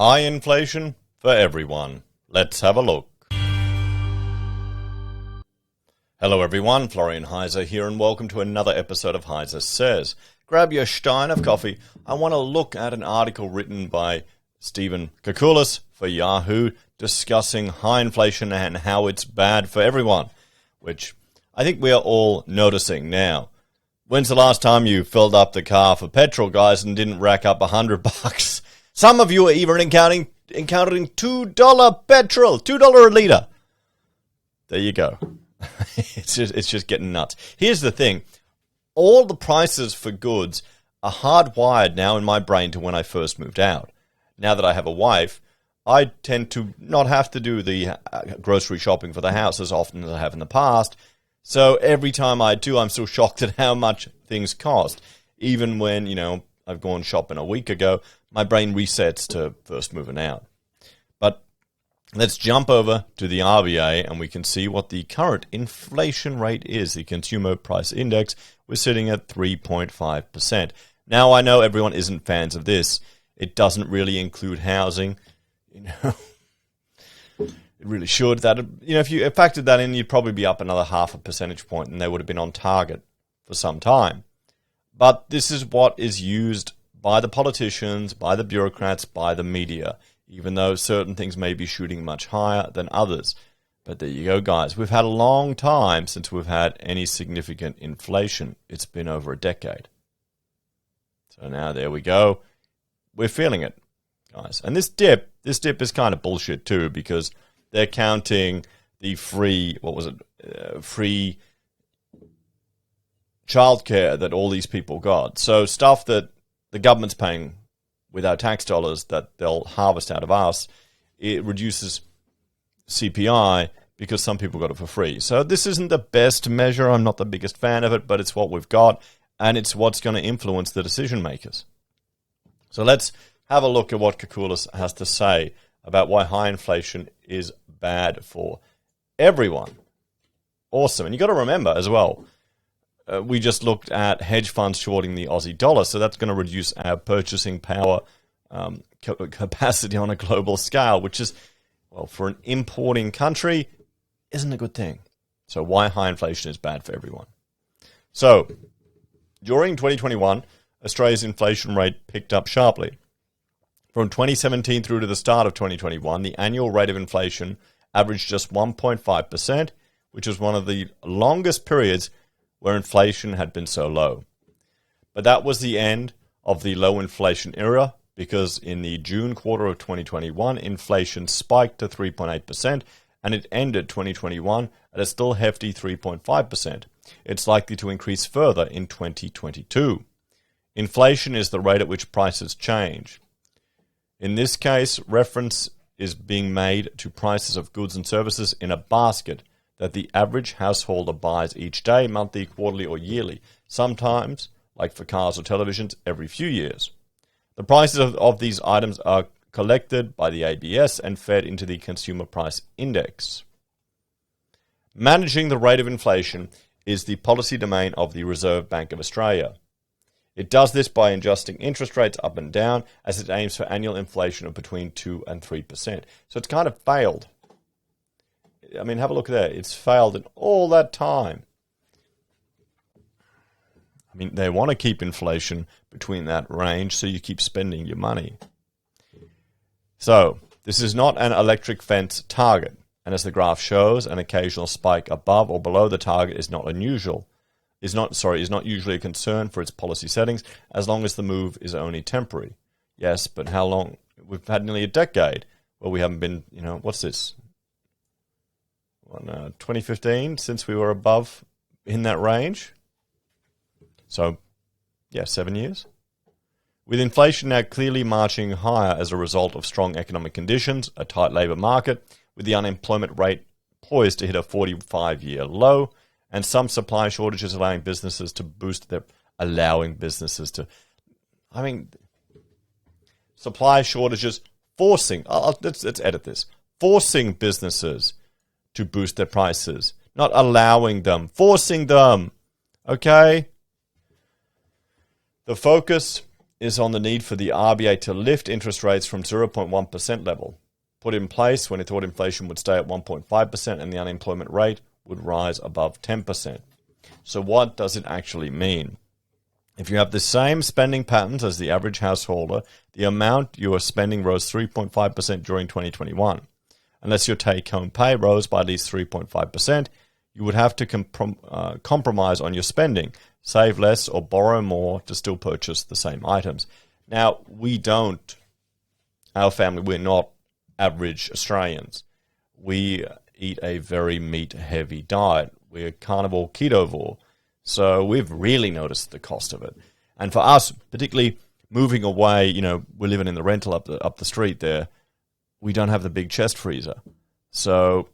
High inflation for everyone. Let's have a look. Hello everyone, Florian.Heise here and welcome to another episode of HeiseSays. Grab your stein of coffee. I want to look at an article written by Stephen Kakulis for Yahoo discussing high inflation and how it's bad for everyone, which I think we are all noticing now. When's the last time you filled up the car for petrol, guys, and didn't rack up $100? Some of you are even encountering $2 petrol, $2 a litre. There you go. It's just getting nuts. Here's the thing. All the prices for goods are hardwired now in my brain to when I first moved out. Now that I have a wife, I tend to not have to do the grocery shopping for the house as often as I have in the past. So every time I do, I'm still shocked at how much things cost. Even when, I've gone shopping a week ago, my brain resets to first moving out. But let's jump over to the RBA and we can see what the current inflation rate is. The Consumer Price Index was sitting at 3.5%. Now, I know everyone isn't fans of this. It doesn't really include housing. It really should. That if you factored that in, you'd probably be up another 0.5 percentage point and they would have been on target for some time. But this is what is used by the politicians, by the bureaucrats, by the media, even though certain things may be shooting much higher than others. But there you go, guys. We've had a long time since we've had any significant inflation. It's been over a decade. So now there we go. We're feeling it, guys. And this dip is kind of bullshit too, because they're counting the free childcare that all these people got. So stuff that the government's paying with our tax dollars that they'll harvest out of us, it reduces CPI because some people got it for free. So this isn't the best measure. I'm not the biggest fan of it, but it's what we've got, and it's what's going to influence the decision makers. So let's have a look at what Kakulis has to say about why high inflation is bad for everyone. Awesome. And you got to remember as well, we just looked at hedge funds shorting the Aussie dollar, so that's going to reduce our purchasing power capacity on a global scale, which is, well, for an importing country, isn't a good thing. So why high inflation is bad for everyone. So during 2021, Australia's inflation rate picked up sharply. From 2017 through to the start of 2021, the annual rate of inflation averaged just 1.5%, which was one of the longest periods where inflation had been so low. But that was the end of the low inflation era, because in the June quarter of 2021, inflation spiked to 3.8%, and it ended 2021 at a still hefty 3.5%. It's likely to increase further in 2022. Inflation is the rate at which prices change. In this case, reference is being made to prices of goods and services in a basket that the average householder buys each day, monthly, quarterly, or yearly, sometimes, like for cars or televisions, every few years. The prices of these items are collected by the ABS and fed into the Consumer Price Index. Managing the rate of inflation is the policy domain of the Reserve Bank of Australia. It does this by adjusting interest rates up and down as it aims for annual inflation of between 2 and 3%. So it's kind of failed. I mean, have a look there. It's failed in all that time. I mean, they want to keep inflation between that range so you keep spending your money. So this is not an electric fence target. And as the graph shows, an occasional spike above or below the target is not unusual. Is not usually a concern for its policy settings as long as the move is only temporary. Yes, but how long? We've had nearly a decade where we haven't been, what's this? 2015 since we were above in that range. So, 7 years. With inflation now clearly marching higher as a result of strong economic conditions, a tight labour market, with the unemployment rate poised to hit a 45-year low, and some supply shortages allowing businesses to supply shortages forcing, let's edit this, forcing businesses to boost their prices, not allowing them, forcing them, okay? The focus is on the need for the RBA to lift interest rates from 0.1% level, put in place when it thought inflation would stay at 1.5% and the unemployment rate would rise above 10%. So what does it actually mean? If you have the same spending patterns as the average householder, the amount you are spending rose 3.5% during 2021. Unless your take-home pay rose by at least 3.5%, you would have to compromise on your spending, save less or borrow more to still purchase the same items. Now, our family, we're not average Australians. We eat a very meat-heavy diet. We're carnivore, ketovore. So we've really noticed the cost of it. And for us, particularly moving away, we're living in the rental up the street there. We don't have the big chest freezer. So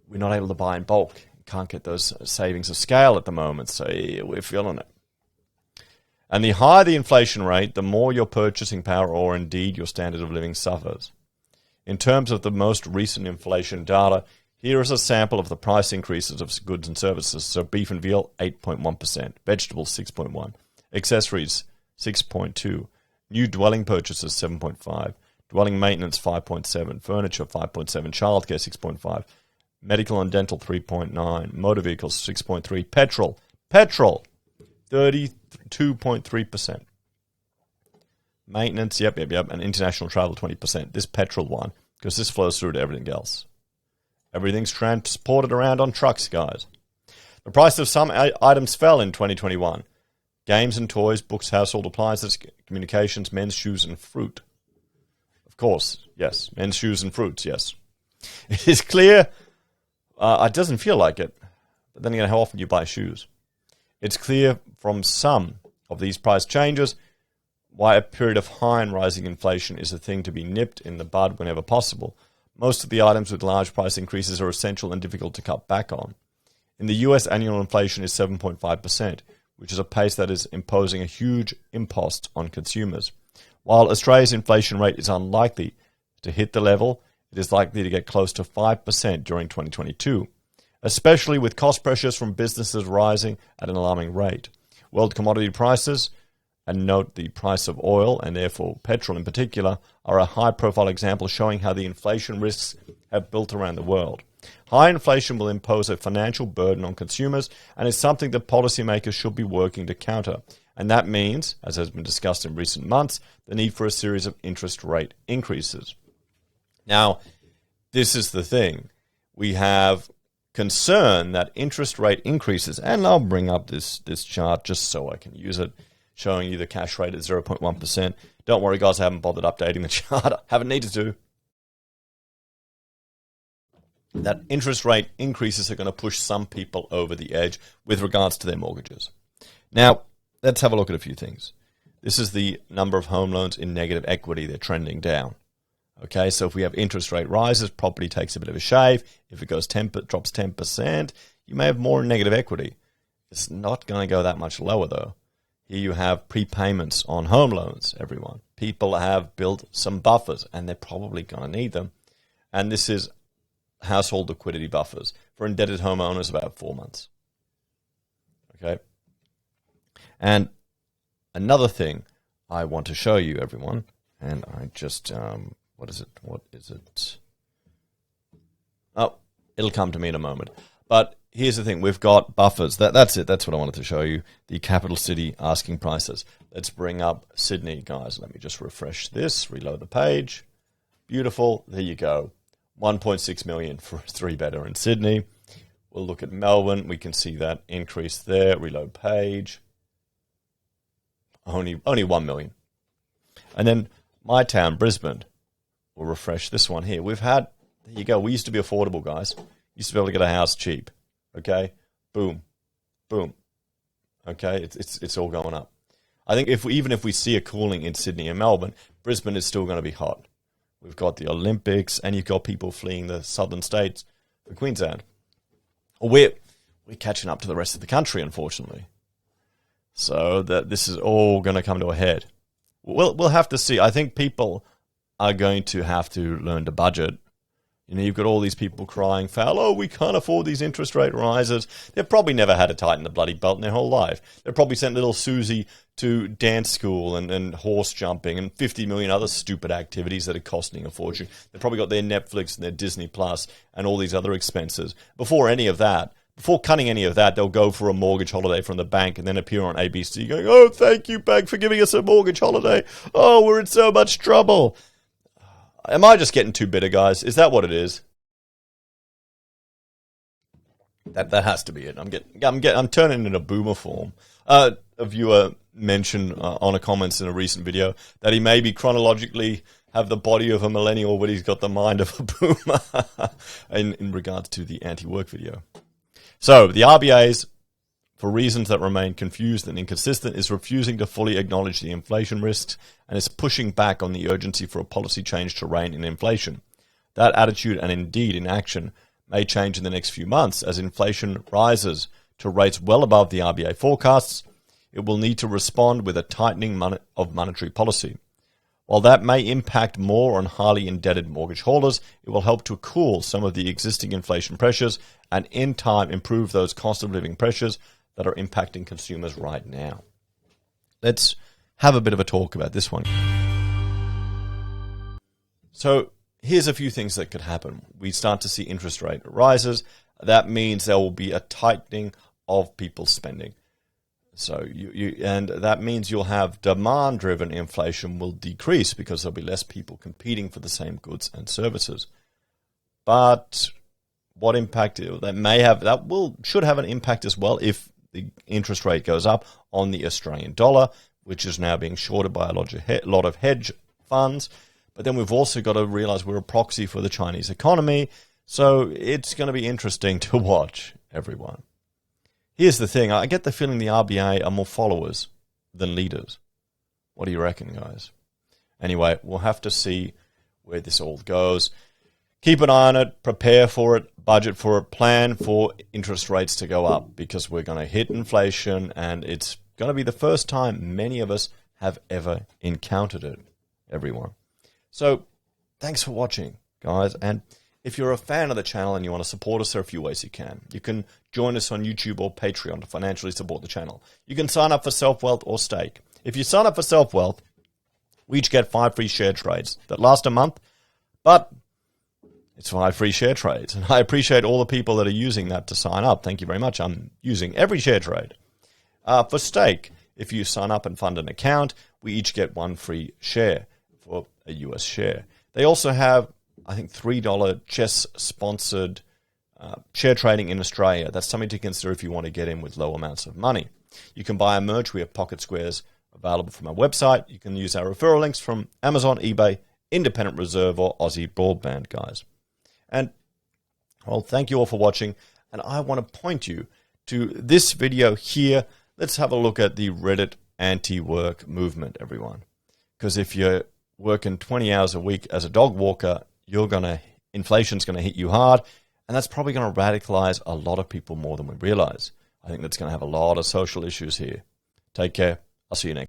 we're not able to buy in bulk. Can't get those savings of scale at the moment. So we're feeling it. And the higher the inflation rate, the more your purchasing power or indeed your standard of living suffers. In terms of the most recent inflation data, here is a sample of the price increases of goods and services. So beef and veal, 8.1%. Vegetables, 6.1%. Accessories, 6.2%. New dwelling purchases, 7.5%. Dwelling maintenance, 5.7%. Furniture, 5.7%. Childcare, 6.5%. Medical and dental, 3.9%. Motor vehicles, 6.3%. Petrol, 32.3%. Maintenance, yep. And international travel, 20%. This petrol one, because this flows through to everything else. Everything's transported around on trucks, guys. The price of some items fell in 2021. Games and toys, books, household appliances, communications, men's shoes and fruit. Of course, yes. Men's shoes and fruits, yes. It is clear, it doesn't feel like it, but then again, how often do you buy shoes? It's clear from some of these price changes why a period of high and rising inflation is a thing to be nipped in the bud whenever possible. Most of the items with large price increases are essential and difficult to cut back on. In the US, annual inflation is 7.5%, which is a pace that is imposing a huge impost on consumers. While Australia's inflation rate is unlikely to hit the level, it is likely to get close to 5% during 2022, especially with cost pressures from businesses rising at an alarming rate. World commodity prices, and note the price of oil, and therefore petrol in particular, are a high-profile example showing how the inflation risks have built around the world. High inflation will impose a financial burden on consumers and is something that policymakers should be working to counter. And that means, as has been discussed in recent months, the need for a series of interest rate increases. Now, this is the thing. We have concern that interest rate increases, and I'll bring up this chart just so I can use it, showing you the cash rate at 0.1%. Don't worry, guys, I haven't bothered updating the chart. I haven't needed to. That interest rate increases are going to push some people over the edge with regards to their mortgages. Now, let's have a look at a few things. This is the number of home loans in negative equity. They're trending down. Okay, so if we have interest rate rises, property takes a bit of a shave. If it drops 10%, you may have more in negative equity. It's not going to go that much lower, though. Here you have prepayments on home loans, everyone. People have built some buffers, and they're probably going to need them. And this is household liquidity buffers for indebted homeowners, about 4 months. Okay. And another thing I want to show you, everyone, and I just, what is it? Oh, it'll come to me in a moment. But here's the thing. We've got buffers. That's it. That's what I wanted to show you. The capital city asking prices. Let's bring up Sydney, guys. Let me just refresh this, reload the page. Beautiful. There you go. 1.6 million for a three-bedder in Sydney. We'll look at Melbourne. We can see that increase there. Reload page. Only 1 million. And then my town, Brisbane. We'll refresh this one here. We've had, there you go. We used to be affordable, guys. Used to be able to get a house cheap. Okay? Boom. Boom. Okay? It's all going up. I think even if we see a cooling in Sydney and Melbourne, Brisbane is still going to be hot. We've got the Olympics, and you've got people fleeing the southern states for Queensland. We're catching up to the rest of the country, unfortunately. So that this is all going to come to a head. We'll have to see. I think people are going to have to learn to budget You know, you've got all these people crying foul, oh, we can't afford these interest rate rises. They've probably never had to tighten the bloody belt in their whole life. They've probably sent little Susie to dance school and horse jumping and 50 million other stupid activities that are costing a fortune. They've probably got their Netflix and their Disney Plus and all these other expenses. Before cutting any of that, they'll go for a mortgage holiday from the bank and then appear on ABC going, oh, thank you, bank, for giving us a mortgage holiday. Oh, we're in so much trouble. Am I just getting too bitter, guys? Is that what it is? That has to be it. I'm turning into boomer form. A viewer mentioned on a comments in a recent video that he maybe chronologically have the body of a millennial, but he's got the mind of a boomer in regards to the anti-work video. So the RBA's, for reasons that remain confused and inconsistent, is refusing to fully acknowledge the inflation risks and is pushing back on the urgency for a policy change to rein in inflation. That attitude, and indeed inaction, may change in the next few months as inflation rises to rates well above the RBA forecasts. It will need to respond with a tightening of monetary policy. While that may impact more on highly indebted mortgage holders, it will help to cool some of the existing inflation pressures and in time improve those cost of living pressures that are impacting consumers right now. Let's have a bit of a talk about this one. So here's a few things that could happen. We start to see interest rate rises. That means there will be a tightening of people's spending. So and that means you'll have demand-driven inflation will decrease because there'll be less people competing for the same goods and services. But what impact should have an impact as well if the interest rate goes up on the Australian dollar, which is now being shorted by a lot of hedge funds. But then we've also got to realize we're a proxy for the Chinese economy. So it's going to be interesting to watch, everyone. Here's the thing. I get the feeling the RBA are more followers than leaders. What do you reckon, guys? Anyway, we'll have to see where this all goes. Keep an eye on it, prepare for it, budget for it, plan for interest rates to go up because we're going to hit inflation and it's going to be the first time many of us have ever encountered it, everyone. So thanks for watching, guys. And if you're a fan of the channel and you want to support us, there are a few ways you can. You can join us on YouTube or Patreon to financially support the channel. You can sign up for SelfWealth or Stake. If you sign up for SelfWealth, we each get 5 free share trades that last a month, but it's 5 free share trades. And I appreciate all the people that are using that to sign up. Thank you very much. I'm using every share trade. For Stake, if you sign up and fund an account, we each get 1 free share for a US share. They also have, I think, $3 chess-sponsored share trading in Australia. That's something to consider if you want to get in with low amounts of money. You can buy our merch. We have pocket squares available from our website. You can use our referral links from Amazon, eBay, Independent Reserve, or AussieBroadband, guys. And, well, thank you all for watching. And I want to point you to this video here. Let's have a look at the Reddit anti-work movement, everyone. Because if you're working 20 hours a week as a dog walker, inflation's going to hit you hard. And that's probably going to radicalize a lot of people more than we realize. I think that's going to have a lot of social issues here. Take care. I'll see you next.